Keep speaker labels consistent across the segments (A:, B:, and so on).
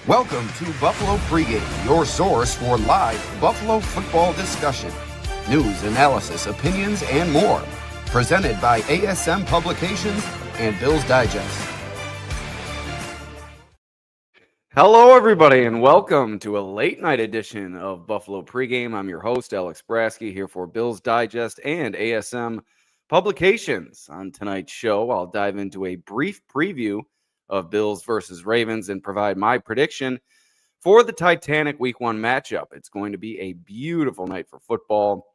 A: Welcome to Buffalo Pregame, your source for live Buffalo football discussion, news, analysis, opinions, and more. Presented by ASM Publications and Bills Digest.
B: Hello, everybody, and welcome to a late-night edition of Buffalo Pregame. I'm your host, Alex Brasky, here for Bills Digest and ASM Publications. On tonight's show, I'll dive into a brief preview of Bills versus Ravens and provide my prediction for the Titanic Week 1 matchup. It's going to be a beautiful night for football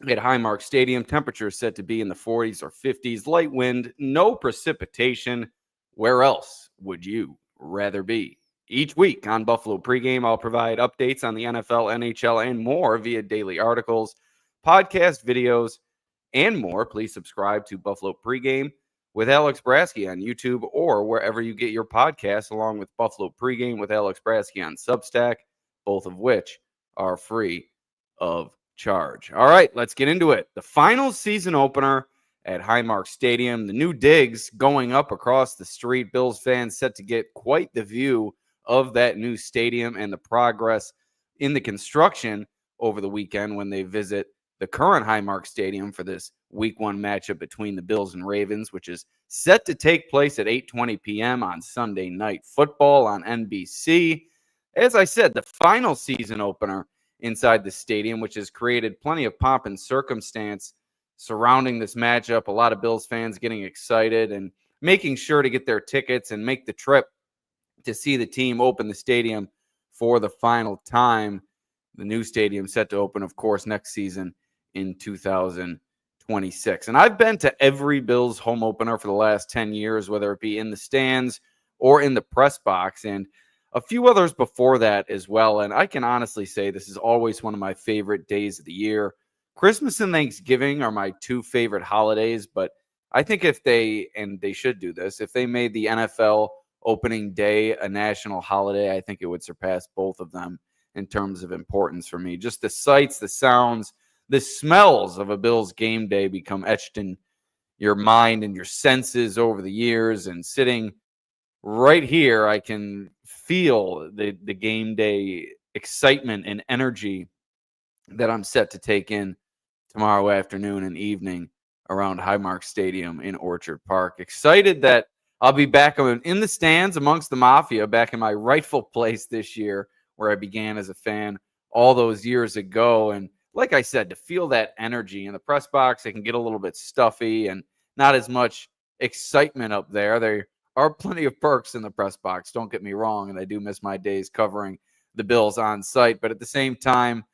B: at Highmark Stadium. Temperatures set to be in the 40s or 50s, light wind, no precipitation. Where else would you rather be? Each week on Buffalo Pregame, I'll provide updates on the NFL, NHL, and more via daily articles, podcast videos, and more. Please subscribe to Buffalo Pregame with Alex Brasky on YouTube or wherever you get your podcasts, along with Buffalo Pregame with Alex Brasky on Substack, both of which are free of charge. All right, let's get into it. The final season opener at Highmark Stadium, the new digs going up across the street. Bills fans set to get quite the view of that new stadium and the progress in the construction over the weekend when they visit the current Highmark Stadium for this Week 1 matchup between the Bills and Ravens, which is set to take place at 8:20 p.m. on Sunday Night Football on NBC. As I said, the final season opener inside the stadium, which has created plenty of pomp and circumstance surrounding this matchup. A lot of Bills fans getting excited and making sure to get their tickets and make the trip to see the team open the stadium for the final time. The new stadium set to open, of course, next season in 2026. And I've been to every Bills home opener for the last 10 years, whether it be in the stands or in the press box, and a few others before that as well. And I can honestly say this is always one of my favorite days of the year. Christmas and Thanksgiving are my two favorite holidays, but I think if they should do this, if they made the NFL opening day a national holiday, I think it would surpass both of them in terms of importance for me. Just the sights, the sounds, the smells of a Bills game day become etched in your mind and your senses over the years. And sitting right here, I can feel the game day excitement and energy that I'm set to take in tomorrow afternoon and evening around Highmark Stadium in Orchard Park. Excited that I'll be back in the stands amongst the Mafia, back in my rightful place this year, where I began as a fan all those years ago. And like I said, to feel that energy in the press box, it can get a little bit stuffy and not as much excitement up there. There are plenty of perks in the press box, don't get me wrong, and I do miss my days covering the Bills on site. But at the same time,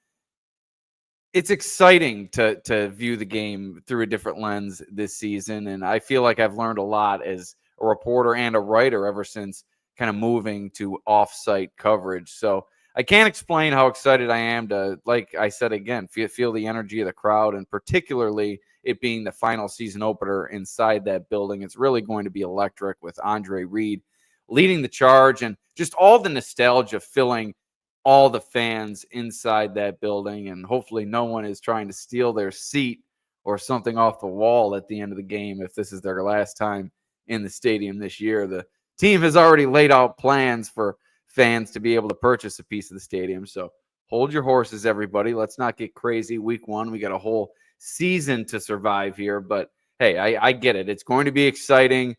B: it's exciting to view the game through a different lens this season. And I feel like I've learned a lot as a reporter and a writer ever since kind of moving to off-site coverage. So I can't explain how excited I am to, like I said again, feel the energy of the crowd, and particularly it being the final season opener inside that building. It's really going to be electric with Andre Reed leading the charge and just all the nostalgia filling all the fans inside that building. And hopefully no one is trying to steal their seat or something off the wall at the end of the game if this is their last time in the stadium this year. The team has already laid out plans for fans to be able to purchase a piece of the stadium. So hold your horses, everybody. Let's not get crazy. Week 1, we got a whole season to survive here. But hey, I get it. It's going to be exciting.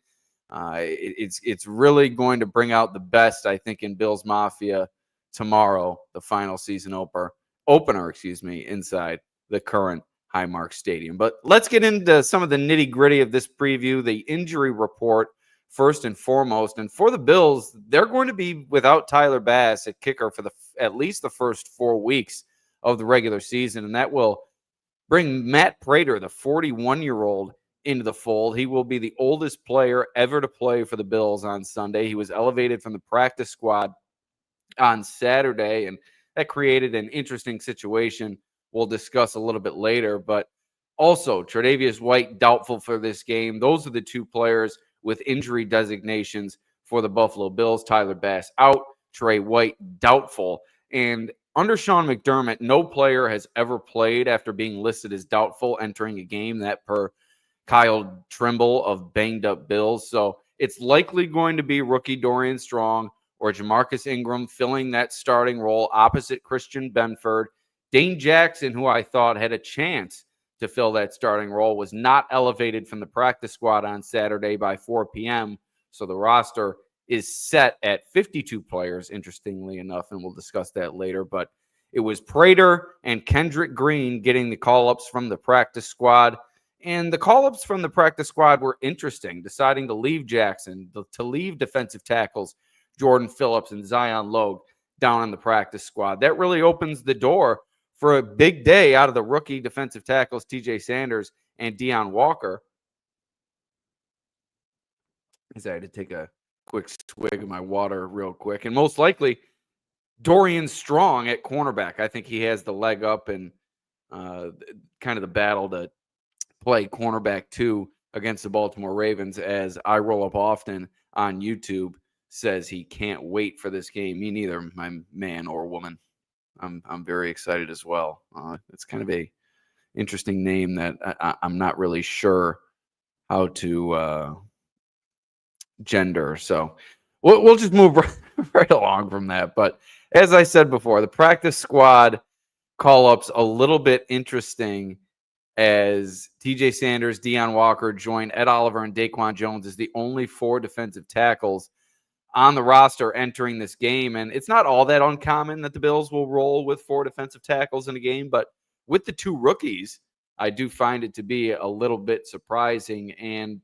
B: It's really going to bring out the best, I think, in Bills Mafia tomorrow, the final season opener, inside the current Highmark Stadium. But let's get into some of the nitty-gritty of this preview, the injury report first and foremost. And for the Bills, they're going to be without Tyler Bass at kicker for at least the first 4 weeks of the regular season, and that will bring Matt Prater, the 41-year-old, into the fold. He will be the oldest player ever to play for the Bills on Sunday. He was elevated from the practice squad on Saturday, and that created an interesting situation we'll discuss a little bit later. But also, Tre'Davious White doubtful for this game. Those are the two players with injury designations for the Buffalo Bills. Tyler Bass out, Trey White doubtful. And under Sean McDermott, no player has ever played after being listed as doubtful entering a game, that per Kyle Trimble of Banged Up Bills. So it's likely going to be rookie Dorian Strong or Jamarcus Ingram filling that starting role opposite Christian Benford. Dane Jackson, who I thought had a chance to fill that starting role, was not elevated from the practice squad on Saturday by 4 p.m., so the roster is set at 52 players, interestingly enough, and we'll discuss that later. But it was Prater and Kendrick Green getting the call-ups from the practice squad. And the call-ups from the practice squad were interesting, deciding to leave Jackson, to leave defensive tackles Jordan Phillips and Zion Logue down on the practice squad. That really opens the door for a big day out of the rookie defensive tackles TJ Sanders and Deion Walker. I had to take a quick swig of my water real quick. And most likely, Dorian Strong at cornerback. I think he has the leg up and kind of the battle to play cornerback 2 against the Baltimore Ravens, as I Roll Up Often on YouTube says he can't wait for this game. Me neither, my man or woman. I'm very excited as well. It's kind of a interesting name that I'm not really sure how to gender. So we'll just move right along from that. But as I said before, the practice squad call-ups a little bit interesting as TJ Sanders, Deion Walker join Ed Oliver and Daquan Jones as the only 4 defensive tackles on the roster entering this game. And it's not all that uncommon that the Bills will roll with 4 defensive tackles in a game, but with the 2 rookies, I do find it to be a little bit surprising. And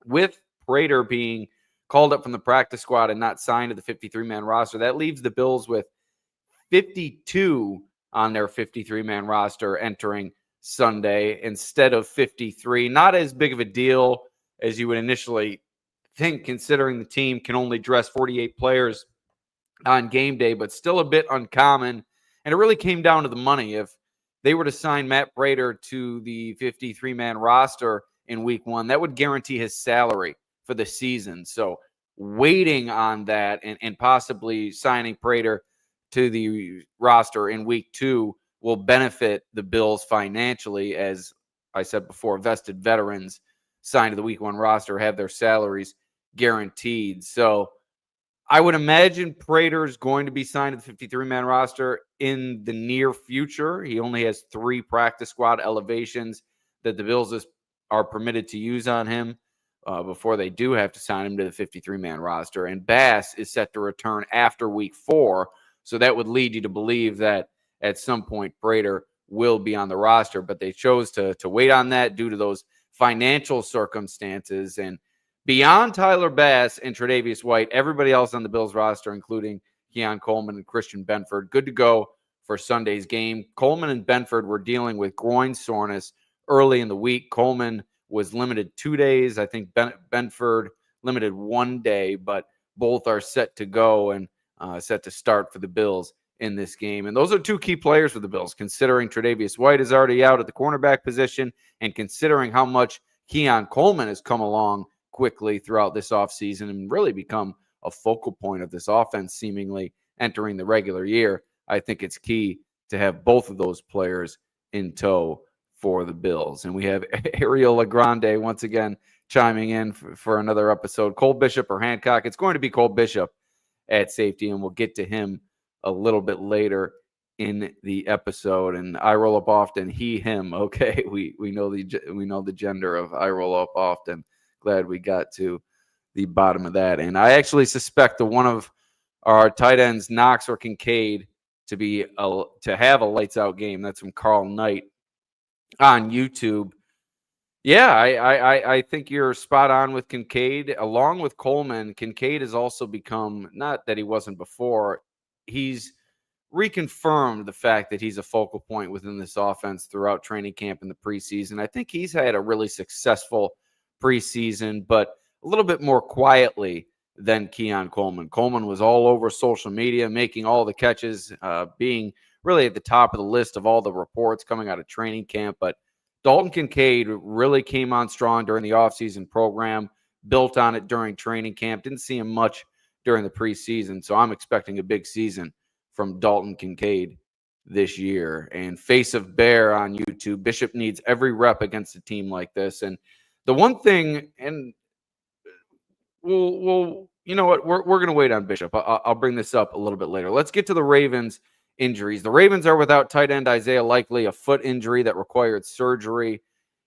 B: with Prater being called up from the practice squad and not signed to the 53-man roster, that leaves the Bills with 52 on their 53-man roster entering Sunday instead of 53. Not as big of a deal as you would initially think, considering the team can only dress 48 players on game day, but still a bit uncommon. And it really came down to the money. If they were to sign Matt Prater to the 53-man roster in week 1, that would guarantee his salary for the season. So waiting on that and possibly signing Prater to the roster in week 2 will benefit the Bills financially. As I said before, vested veterans signed to the week 1 roster have their salaries guaranteed. So I would imagine Prater is going to be signed to the 53-man roster in the near future. He only has 3 practice squad elevations that the Bills are permitted to use on him before they do have to sign him to the 53-man roster. And Bass is set to return after week 4. So that would lead you to believe that at some point Prater will be on the roster, but they chose to wait on that due to those financial circumstances. And beyond Tyler Bass and Tre'Davious White, everybody else on the Bills roster, including Keon Coleman and Christian Benford, good to go for Sunday's game. Coleman and Benford were dealing with groin soreness early in the week. Coleman was limited 2 days. I think Benford limited 1 day, but both are set to go and set to start for the Bills in this game. And those are 2 key players for the Bills, considering Tre'Davious White is already out at the cornerback position and considering how much Keon Coleman has come along quickly throughout this offseason and really become a focal point of this offense seemingly entering the regular year. I think it's key to have both of those players in tow for the Bills. And we have Ariel LaGrande once again chiming in for another episode. Cole Bishop or Hancock? It's going to be Cole Bishop at safety, and we'll get to him a little bit later in the episode. And I Roll Up Often, he, him. Okay, we know the gender of I Roll Up Often. Glad we got to the bottom of that. And I actually suspect that one of our tight ends, Knox or Kincaid, to have a lights out game. That's from Carl Knight on YouTube. Yeah, I think you're spot on with Kincaid. Along with Coleman, Kincaid has also become, not that he wasn't before, he's reconfirmed the fact that he's a focal point within this offense throughout training camp in the preseason. I think he's had a really successful preseason, but a little bit more quietly than Keon Coleman. Coleman was all over social media, making all the catches, being really at the top of the list of all the reports coming out of training camp. But Dalton Kincaid really came on strong during the offseason program, built on it during training camp. Didn't see him much during the preseason, so I'm expecting a big season from Dalton Kincaid this year. And Face of Bear on YouTube, Bishop needs every rep against a team like this. And the one thing, and we'll you know what? We're going to wait on Bishop. I'll bring this up a little bit later. Let's get to the Ravens injuries. The Ravens are without tight end Isaiah Likely, a foot injury that required surgery.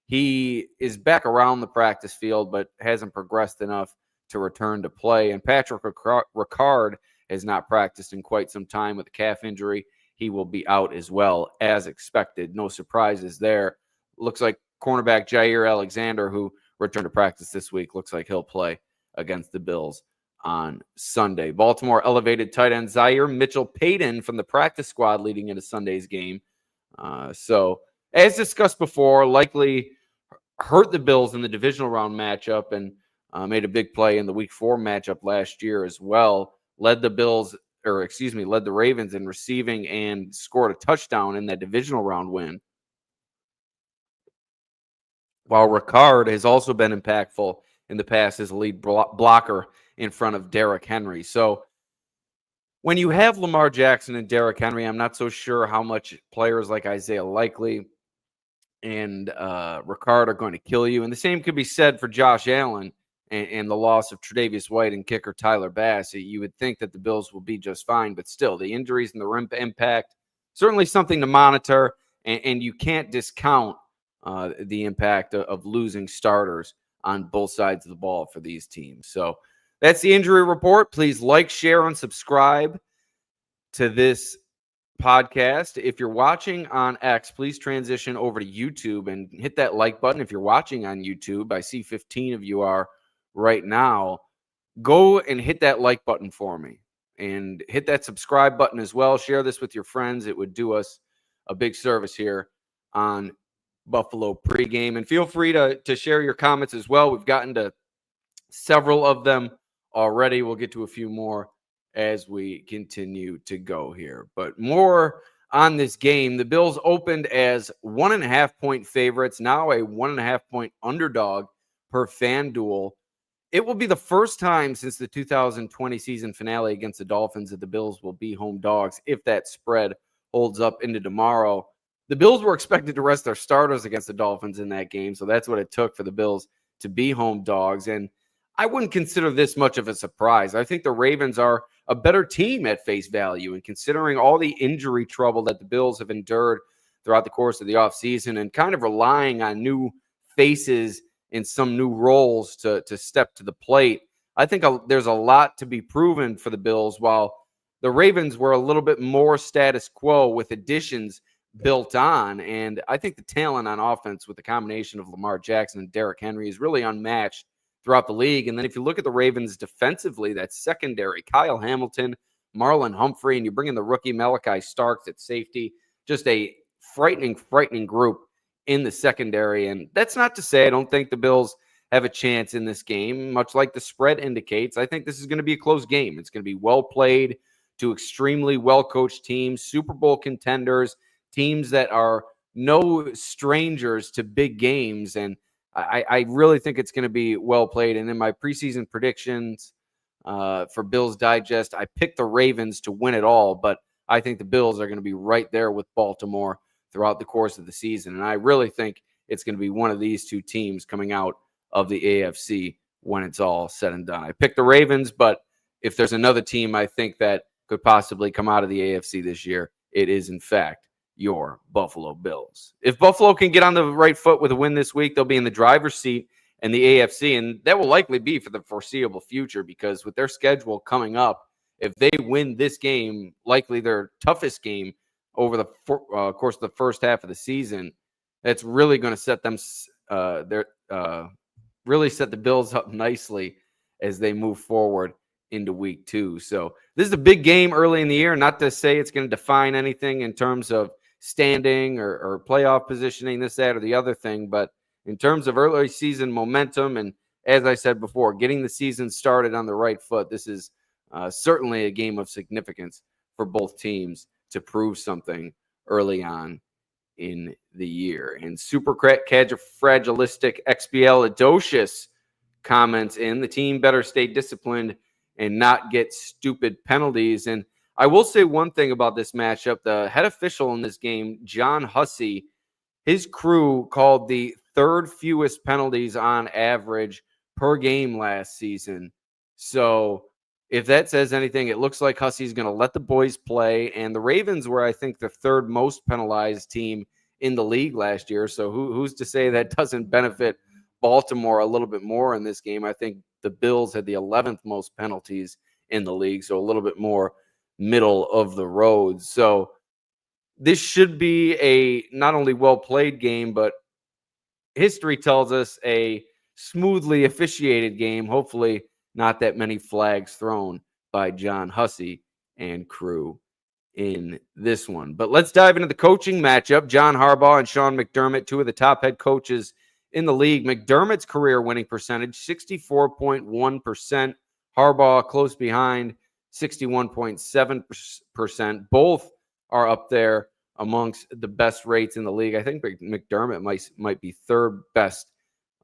B: He is back around the practice field, but hasn't progressed enough to return to play. And Patrick Ricard has not practiced in quite some time with a calf injury. He will be out as well, as expected. No surprises there. Looks like cornerback Jair Alexander, who returned to practice this week, looks like he'll play against the Bills on Sunday. Baltimore elevated tight end Zaire Mitchell-Payton from the practice squad leading into Sunday's game. So, as discussed before, likely hurt the Bills in the divisional round matchup and made a big play in the Week 4 matchup last year as well. Led the Ravens in receiving and scored a touchdown in that divisional round win. While Ricard has also been impactful in the past as a lead blocker in front of Derrick Henry. So when you have Lamar Jackson and Derrick Henry, I'm not so sure how much players like Isaiah Likely and Ricard are going to kill you. And the same could be said for Josh Allen and the loss of Tre'Davious White and kicker Tyler Bass. You would think that the Bills will be just fine, but still, the injuries and the rim impact, certainly something to monitor, and you can't discount the impact of losing starters on both sides of the ball for these teams. So that's the injury report. Please like, share, and subscribe to this podcast. If you're watching on X, please transition over to YouTube and hit that like button. If you're watching on YouTube, I see 15 of you are right now. Go and hit that like button for me and hit that subscribe button as well. Share this with your friends. It would do us a big service here on Buffalo Pregame. And feel free to share your comments as well. We've gotten to several of them already. We'll get to a few more as we continue to go here. But more on this game. The Bills opened as 1.5-point favorites, now a 1.5-point underdog per FanDuel. It will be the first time since the 2020 season finale against the Dolphins that the Bills will be home dogs if that spread holds up into tomorrow. The Bills were expected to rest their starters against the Dolphins in that game, so that's what it took for the Bills to be home dogs. And I wouldn't consider this much of a surprise. I think the Ravens are a better team at face value, and considering all the injury trouble that the Bills have endured throughout the course of the offseason and kind of relying on new faces in some new roles to step to the plate, I think there's a lot to be proven for the Bills, while the Ravens were a little bit more status quo with additions built on. And I think the talent on offense with the combination of Lamar Jackson and Derrick Henry is really unmatched throughout the league. And then if you look at the Ravens defensively, that secondary, Kyle Hamilton, Marlon Humphrey, and you bring in the rookie Malachi Starks at safety, just a frightening group in the secondary. And that's not to say I don't think the Bills have a chance in this game, much like the spread indicates. I think this is going to be a close game. It's going to be well played, to extremely well-coached teams, Super Bowl contenders, teams that are no strangers to big games. And I really think it's going to be well played. And in my preseason predictions for Bills Digest, I picked the Ravens to win it all, but I think the Bills are going to be right there with Baltimore throughout the course of the season. And I really think it's going to be one of these two teams coming out of the AFC when it's all said and done. I picked the Ravens, but if there's another team I think that could possibly come out of the AFC this year, it is, in fact, your Buffalo Bills. If Buffalo can get on the right foot with a win this week, they'll be in the driver's seat in the AFC, and that will likely be for the foreseeable future, because with their schedule coming up, if they win this game, likely their toughest game over the course of the first half of the season, that's really going to set them really set the Bills up nicely as they move forward into week 2. So this is a big game early in the year. Not to say it's going to define anything in terms of standing or playoff positioning, this, that, or the other thing. But in terms of early season momentum, and as I said before, getting the season started on the right foot, this is certainly a game of significance for both teams to prove something early on in the year. And super fragilistic XBL Adocious comments in, the team better stay disciplined and not get stupid penalties. And I will say one thing about this matchup. The head official in this game, John Hussey, his crew called the third fewest penalties on average per game last season. So if that says anything, it looks like Hussey's going to let the boys play. And the Ravens were, I think, the third most penalized team in the league last year. So who's to say that doesn't benefit Baltimore a little bit more in this game? I think the Bills had the 11th most penalties in the league, so a little bit more middle of the road. So this should be a not only well-played game, but history tells us a smoothly officiated game. Hopefully not that many flags thrown by John Hussey and crew in this one. But let's dive into the coaching matchup. John Harbaugh and Sean McDermott, two of the top head coaches in the league. McDermott's career winning percentage, 64.1%. Harbaugh close behind, 61.7%. Both are up there amongst the best rates in the league. I think McDermott might be third best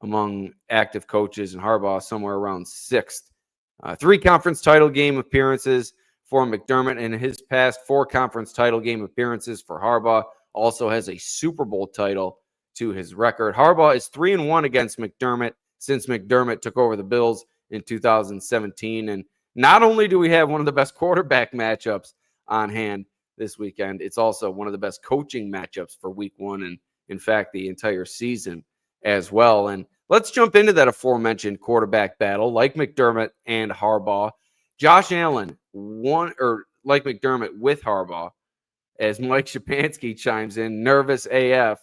B: among active coaches, and Harbaugh somewhere around sixth. 3 conference title game appearances for McDermott, and his past 4 conference title game appearances for Harbaugh. Also has a Super Bowl title to his record. Harbaugh is 3-1 against McDermott since McDermott took over the Bills in 2017. And not only do we have one of the best quarterback matchups on hand this weekend, it's also one of the best coaching matchups for week 1 and, in fact, the entire season as well. And let's jump into that aforementioned quarterback battle. Like McDermott and Harbaugh, Josh Allen like McDermott with Harbaugh, as Mike Shapansky chimes in, nervous AF.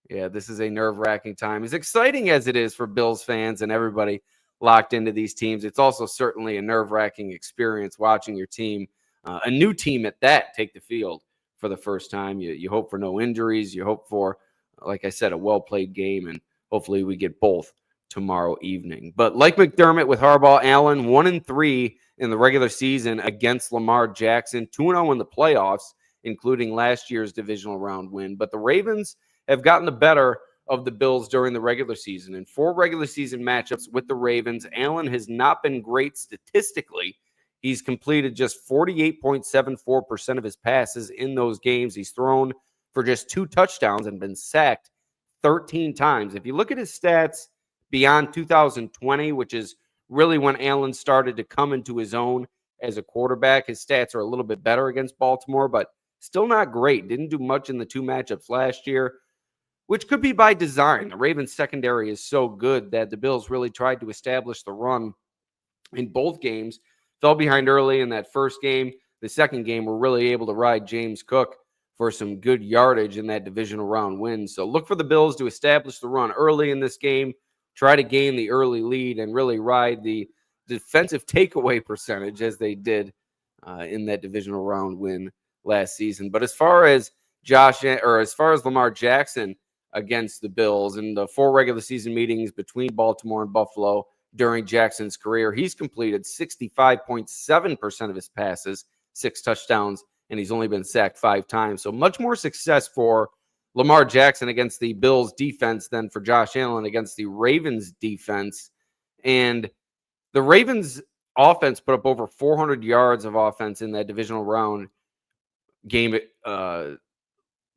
B: Yeah, this is a nerve-wracking time. As exciting as it is for Bills fans and everybody locked into these teams, it's also certainly a nerve-wracking experience watching your team, a new team at that, take the field for the first time. You hope for no injuries. You hope for, like I said, a well-played game, and hopefully we get both tomorrow evening. But like McDermott with Harbaugh, Allen 1-3 in the regular season against Lamar Jackson, 2-0 in the playoffs, including last year's divisional round win. But the Ravens have gotten the better of the Bills during the regular season. In 4 regular season matchups with the Ravens, Allen has not been great statistically. He's completed just 48.74% of his passes in those games. He's thrown for just 2 touchdowns and been sacked 13 times. If you look at his stats beyond 2020, which is really when Allen started to come into his own as a quarterback, his stats are a little bit better against Baltimore, but still not great. Didn't do much in the 2 matchups last year, which could be by design. The Ravens secondary is so good that the Bills really tried to establish the run in both games. Fell behind early in that first game. The second game, we're really able to ride James Cook for some good yardage in that divisional round win. So look for the Bills to establish the run early in this game, try to gain the early lead, and really ride the defensive takeaway percentage as they did in that divisional round win last season. But as far as Lamar Jackson against the Bills in the 4 regular season meetings between Baltimore and Buffalo during Jackson's career, he's completed 65.7% of his passes, 6 touchdowns, and he's only been sacked 5 times. So much more success for Lamar Jackson against the Bills defense than for Josh Allen against the Ravens defense. And the Ravens offense put up over 400 yards of offense in that divisional round game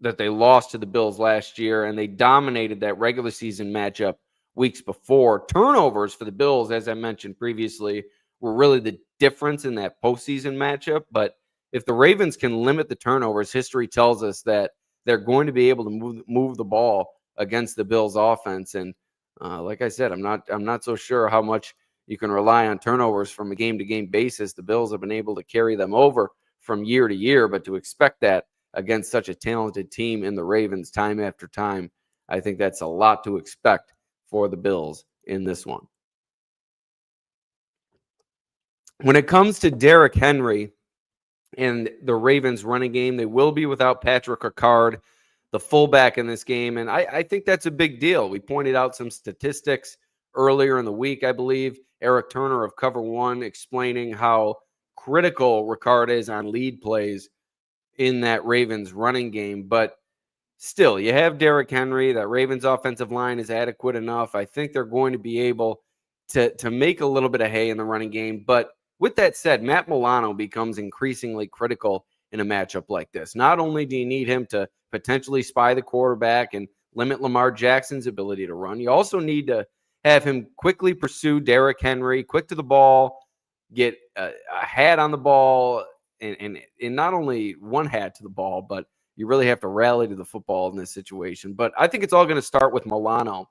B: that they lost to the Bills last year, and they dominated that regular season matchup weeks before. Turnovers for the Bills, as I mentioned previously, were really the difference in that postseason matchup. But if the Ravens can limit the turnovers, history tells us that they're going to be able to move the ball against the Bills offense. And like I said, I'm not so sure how much you can rely on turnovers from a game-to-game basis. The Bills have been able to carry them over from year to year, but to expect that against such a talented team in the Ravens time after time, I think that's a lot to expect for the Bills in this one. When it comes to Derrick Henry and the Ravens running game, they will be without Patrick Ricard, the fullback in this game, and I think that's a big deal. We pointed out some statistics earlier in the week, I believe. Eric Turner of Cover One explaining how critical Ricard is on lead plays in that Ravens running game. But still, you have Derrick Henry. That Ravens offensive line is adequate enough. I think they're going to be able to make a little bit of hay in the running game. But with that said, Matt Milano becomes increasingly critical in a matchup like this. Not only do you need him to potentially spy the quarterback and limit Lamar Jackson's ability to run, you also need to have him quickly pursue Derrick Henry, quick to the ball, get a hat on the ball and not only one hat to the ball, but you really have to rally to the football in this situation. But I think it's all going to start with Milano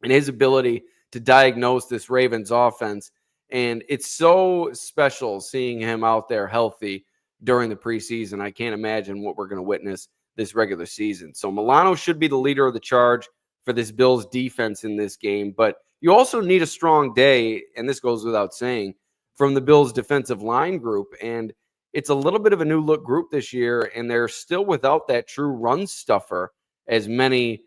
B: and his ability to diagnose this Ravens offense. And it's so special seeing him out there healthy during the preseason. I can't imagine what we're going to witness this regular season. So Milano should be the leader of the charge for this Bills defense in this game. But you also need a strong day, and this goes without saying, from the Bills defensive line group. And it's a little bit of a new look group this year, and they're still without that true run stuffer as many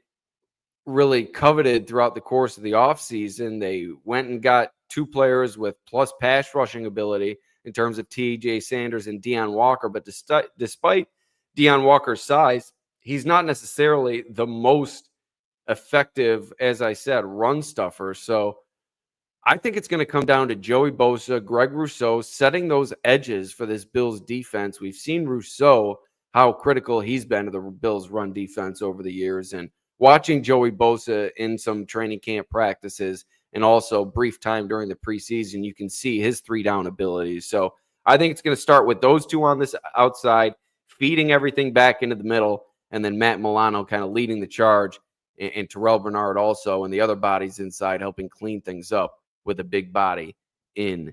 B: really coveted throughout the course of the offseason. They went and got two players with plus pass rushing ability in terms of T.J. Sanders and Deion Walker. But despite Deion Walker's size, he's not necessarily the most effective, as I said, run stuffer. So I think it's going to come down to Joey Bosa, Greg Rousseau setting those edges for this Bills defense. We've seen Rousseau, how critical he's been to the Bills run defense over the years, and watching Joey Bosa in some training camp practices and also brief time during the preseason, you can see his 3-down abilities. So I think it's going to start with those two on this outside, feeding everything back into the middle, and then Matt Milano kind of leading the charge, and Terrell Bernard also, and the other bodies inside helping clean things up with a big body in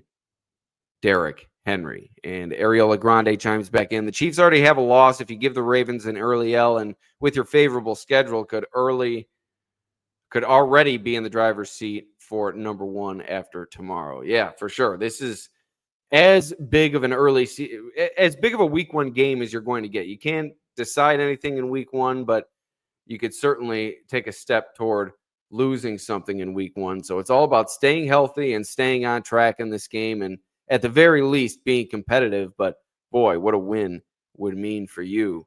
B: Derrick Henry. And Ariel LaGrande chimes back in. The Chiefs already have a loss. If you give the Ravens an early L, and with your favorable schedule, could already be in the driver's seat for number one after tomorrow. Yeah, for sure. This is as big of a week one game as you're going to get. You can't decide anything in week one, but you could certainly take a step toward losing something in week one. So it's all about staying healthy and staying on track in this game, and at the very least being competitive. But boy, what a win would mean for you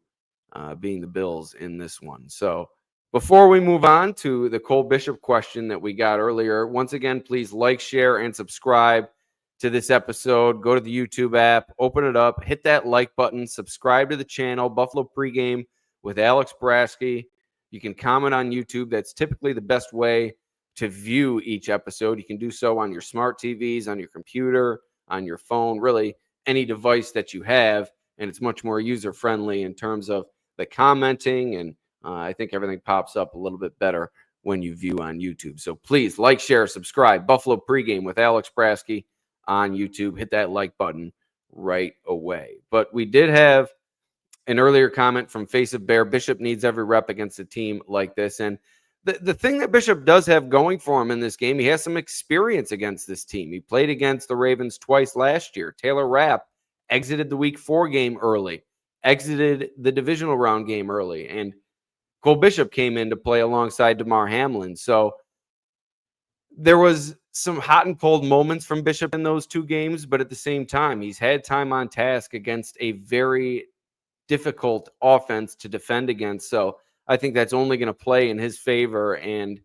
B: being the Bills in this one. So before we move on to the Cole Bishop question that we got earlier, once again, please like, share, and subscribe to this episode. Go to the YouTube app, open it up, hit that like button, subscribe to the channel, Buffalo Pregame with Alex Brasky. You can comment on YouTube. That's typically the best way to view each episode. You can do so on your smart TVs, on your computer, on your phone, really any device that you have. And it's much more user-friendly in terms of the commenting. And I think everything pops up a little bit better when you view on YouTube. So please like, share, subscribe. Buffalo Pregame with Alex Brasky on YouTube. Hit that like button right away. But we did have an earlier comment from Face of Bear. Bishop needs every rep against a team like this. And the thing that Bishop does have going for him in this game, he has some experience against this team. He played against the Ravens twice last year. Taylor Rapp exited the Week 4 game early, exited the divisional round game early, and Cole Bishop came in to play alongside Damar Hamlin. So there was some hot and cold moments from Bishop in those two games, but at the same time, he's had time on task against a very difficult offense to defend against. So I think that's only going to play in his favor. And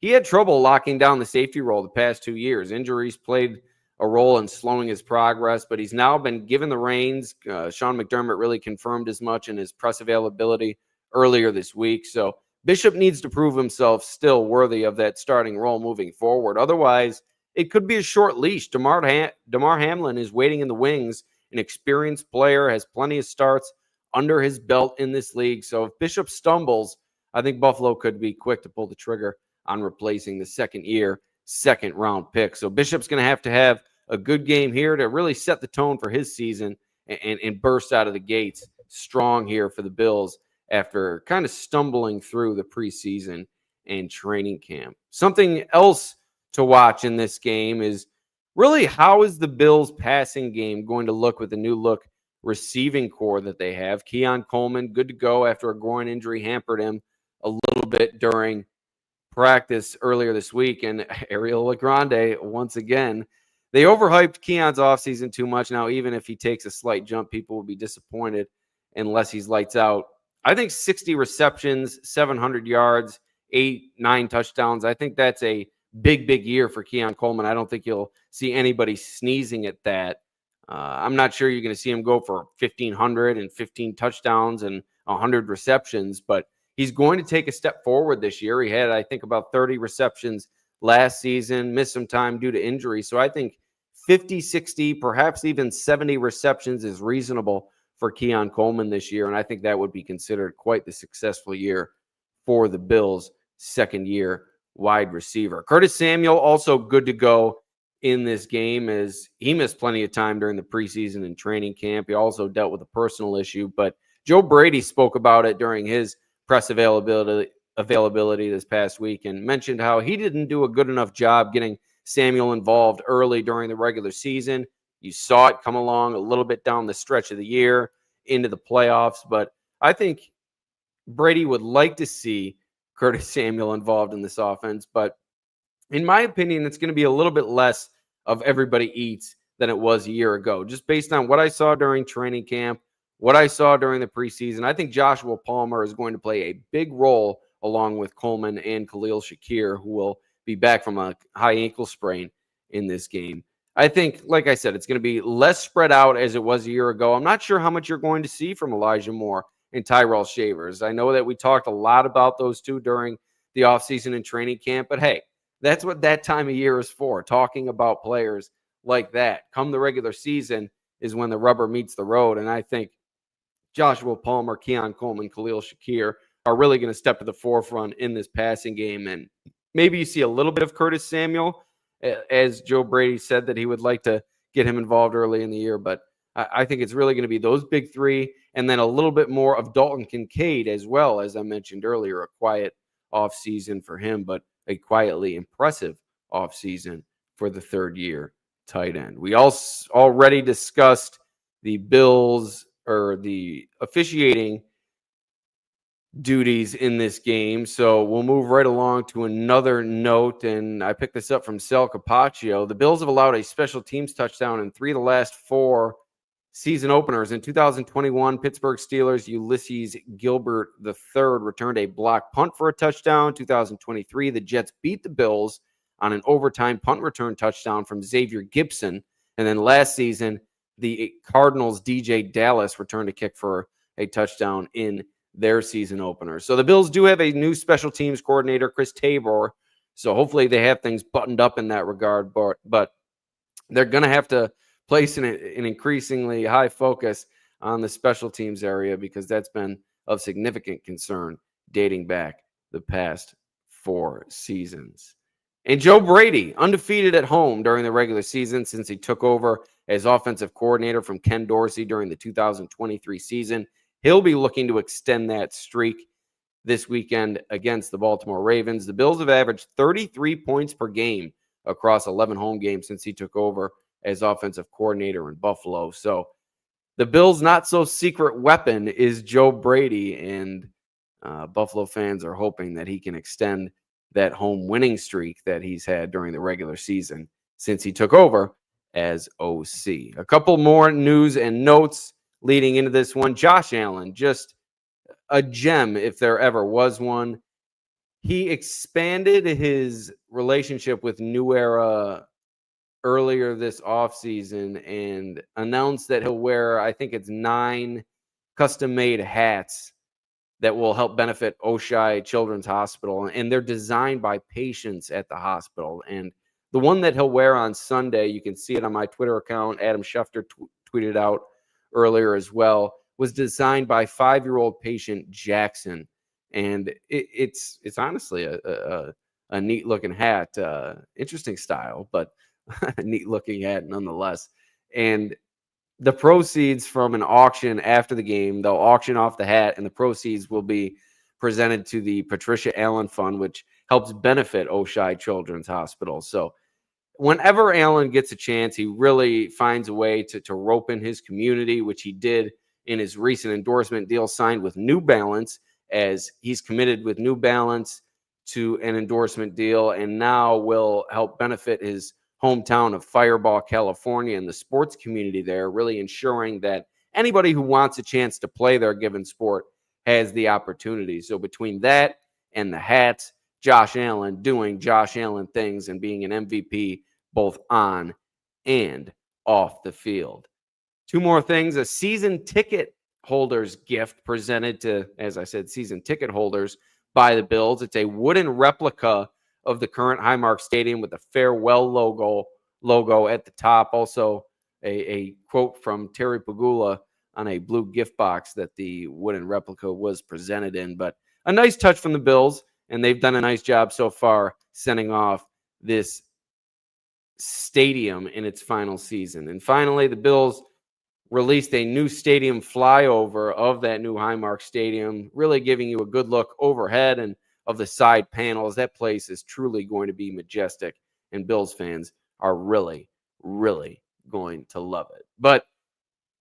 B: he had trouble locking down the safety role the past 2 years. Injuries played a role in slowing his progress, but he's now been given the reins. Sean McDermott really confirmed as much in his press availability earlier this week. So Bishop needs to prove himself still worthy of that starting role moving forward. Otherwise, it could be a short leash. Damar Hamlin is waiting in the wings, an experienced player, has plenty of starts under his belt in this league. So if Bishop stumbles, I think Buffalo could be quick to pull the trigger on replacing the second round pick. So Bishop's going to have a good game here to really set the tone for his season and burst out of the gates strong here for the Bills after kind of stumbling through the preseason and training camp. Something else to watch in this game is really how is the Bills passing game going to look with the new look receiving core that they have. Keon Coleman, good to go after a groin injury hampered him a little bit during practice earlier this week. And Ariel LaGrande, once again, they overhyped Keon's offseason too much. Now, even if he takes a slight jump, people will be disappointed unless he's lights out. I think 60 receptions, 700 yards, 8-9 touchdowns. I think that's a big year for Keon Coleman. I don't think you'll see anybody sneezing at that. I'm not sure you're going to see him go for 1,500 and 15 touchdowns and 100 receptions, but he's going to take a step forward this year. He had, I think, about 30 receptions last season, missed some time due to injury. So I think 50, 60, perhaps even 70 receptions is reasonable for Keon Coleman this year. And I think that would be considered quite the successful year for the Bills' second-year wide receiver. Curtis Samuel also good to go in this game, as he missed plenty of time during the preseason and training camp. He also dealt with a personal issue, but Joe Brady spoke about it during his press availability this past week and mentioned how he didn't do a good enough job getting Samuel involved early during the regular season. You saw it come along a little bit down the stretch of the year into the playoffs, but I think Brady would like to see Curtis Samuel involved in this offense, but in my opinion, it's going to be a little bit less of everybody eats than it was a year ago, just based on what I saw during training camp, what I saw during the preseason. I think Joshua Palmer is going to play a big role along with Coleman and Khalil Shakir, who will be back from a high ankle sprain in this game. I think, like I said, it's going to be less spread out as it was a year ago. I'm not sure how much you're going to see from Elijah Moore and Tyrell Shavers. I know that we talked a lot about those two during the offseason and training camp, but hey, that's what that time of year is for, talking about players like that. Come the regular season is when the rubber meets the road, and I think Joshua Palmer, Keon Coleman, Khalil Shakir are really going to step to the forefront in this passing game. And maybe you see a little bit of Curtis Samuel, as Joe Brady said that he would like to get him involved early in the year. But I think it's really going to be those big three, and then a little bit more of Dalton Kincaid as well, as I mentioned earlier, a quiet offseason for him, but a quietly impressive offseason for the third-year tight end. We also already discussed the Bills, or the officiating duties in this game, so we'll move right along to another note, and I picked this up from Sal Capaccio. The Bills have allowed a special teams touchdown in 3 of the last 4 season openers. In 2021, Pittsburgh Steelers Ulysses Gilbert III returned a block punt for a touchdown. 2023, the Jets beat the Bills on an overtime punt return touchdown from Xavier Gibson. And then last season, the Cardinals' DJ Dallas returned a kick for a touchdown in their season opener. So the Bills do have a new special teams coordinator, Chris Tabor. So hopefully they have things buttoned up in that regard. But they're going to have to place an increasingly high focus on the special teams area, because that's been of significant concern dating back the past 4 seasons. And Joe Brady, undefeated at home during the regular season since he took over as offensive coordinator from Ken Dorsey during the 2023 season. He'll be looking to extend that streak this weekend against the Baltimore Ravens. The Bills have averaged 33 points per game across 11 home games since he took over as offensive coordinator in Buffalo. So the Bills' not so secret weapon is Joe Brady, and Buffalo fans are hoping that he can extend that home winning streak that he's had during the regular season since he took over as OC. A couple more news and notes leading into this one. Josh Allen, just a gem if there ever was one. He expanded his relationship with New Era earlier this offseason and announced that he'll wear, I think it's 9 custom-made hats that will help benefit Oshai Children's Hospital, and they're designed by patients at the hospital. And the one that he'll wear on Sunday, you can see it on my Twitter account, Adam Schefter tweeted out earlier as well, was designed by 5-year-old patient Jackson. And it's honestly a neat looking hat, interesting style, but a neat looking hat nonetheless. And the proceeds from an auction after the game, they'll auction off the hat, and the proceeds will be presented to the Patricia Allen Fund, which helps benefit Oshai Children's Hospital. So whenever Allen gets a chance, he really finds a way to rope in his community, which he did in his recent endorsement deal signed with New Balance, as he's committed with New Balance to an endorsement deal, and now will help benefit his hometown of Fireball, California, and the sports community there, really ensuring that anybody who wants a chance to play their given sport has the opportunity. So between that and the hats, Josh Allen doing Josh Allen things and being an MVP both on and off the field. 2 more things. A season ticket holders gift presented to, as I said, season ticket holders by the Bills. It's a wooden replica of the current Highmark Stadium with a farewell logo at the top. Also, a quote from Terry Pagula on a blue gift box that the wooden replica was presented in. But a nice touch from the Bills, and they've done a nice job so far sending off this stadium in its final season. And finally, the Bills released a new stadium flyover of that new Highmark Stadium, really giving you a good look overhead and of the side panels. That place is truly going to be majestic, and Bills fans are really, really going to love it. But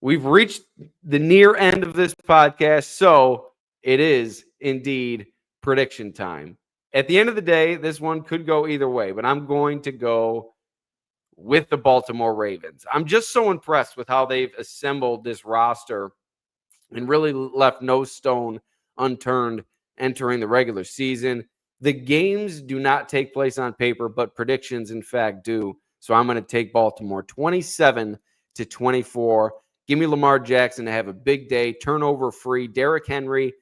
B: we've reached the near end of this podcast, so it is indeed prediction time. At the end of the day, this one could go either way, but I'm going to go with the Baltimore Ravens. I'm just so impressed with how they've assembled this roster and really left no stone unturned entering the regular season. The games do not take place on paper, but predictions, in fact, do. So I'm going to take Baltimore 27-24. Give me Lamar Jackson to have a big day, turnover-free. Derrick Henry,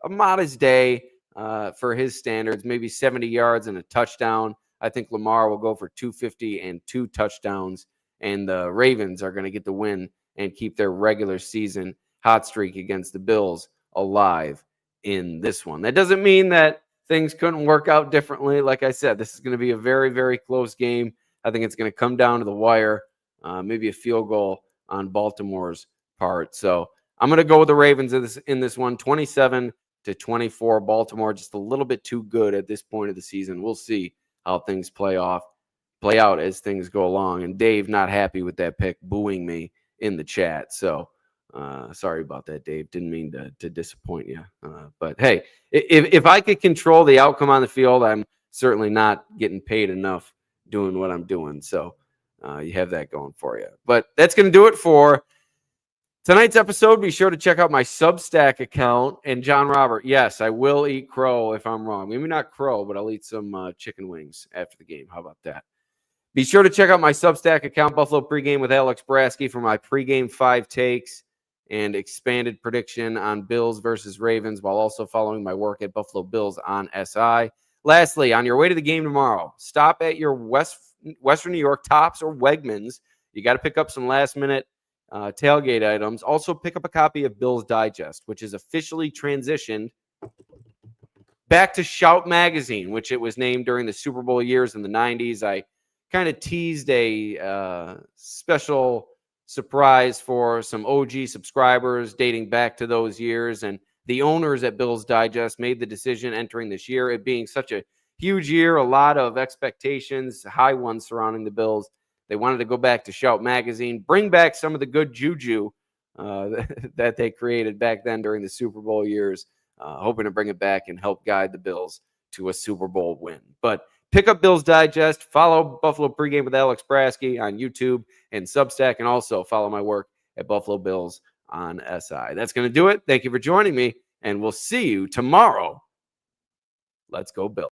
B: a modest day for his standards, maybe 70 yards and a touchdown. I think Lamar will go for 250 and 2 touchdowns, and the Ravens are going to get the win and keep their regular season hot streak against the Bills alive in this one. That doesn't mean that things couldn't work out differently. Like I said, this is going to be a very, very close game. I think it's going to come down to the wire, maybe a field goal on Baltimore's part. So I'm going to go with the Ravens in this one, 27-24. Baltimore just a little bit too good at this point of the season. We'll see how things play out as things go along. And Dave, not happy with that pick, booing me in the chat. So sorry about that, Dave. Didn't mean to disappoint you. But hey, if I could control the outcome on the field, I'm certainly not getting paid enough doing what I'm doing. So you have that going for you. But that's going to do it for tonight's episode. Be sure to check out my Substack account. And John Robert, yes, I will eat crow if I'm wrong. Maybe not crow, but I'll eat some chicken wings after the game. How about that? Be sure to check out my Substack account, Buffalo Pregame with Alex Brasky, for my pregame 5 takes and expanded prediction on Bills versus Ravens, while also following my work at Buffalo Bills on SI. Lastly, on your way to the game tomorrow, stop at your Western New York Tops or Wegmans. You got to pick up some last-minute tailgate items. Also, pick up a copy of Bills Digest, which is officially transitioned back to Shout Magazine, which it was named during the Super Bowl years in the 90s. I kind of teased a special surprise for some OG subscribers dating back to those years, and the owners at Bills Digest made the decision entering this year, it being such a huge year, a lot of expectations, high ones surrounding the Bills. They wanted to go back to Shout Magazine, bring back some of the good juju that they created back then during the Super Bowl years, hoping to bring it back and help guide the Bills to a Super Bowl win. But pick up Bills Digest, follow Buffalo Pregame with Alex Brasky on YouTube and Substack, and also follow my work at Buffalo Bills on SI. That's going to do it. Thank you for joining me, and we'll see you tomorrow. Let's go, Bills.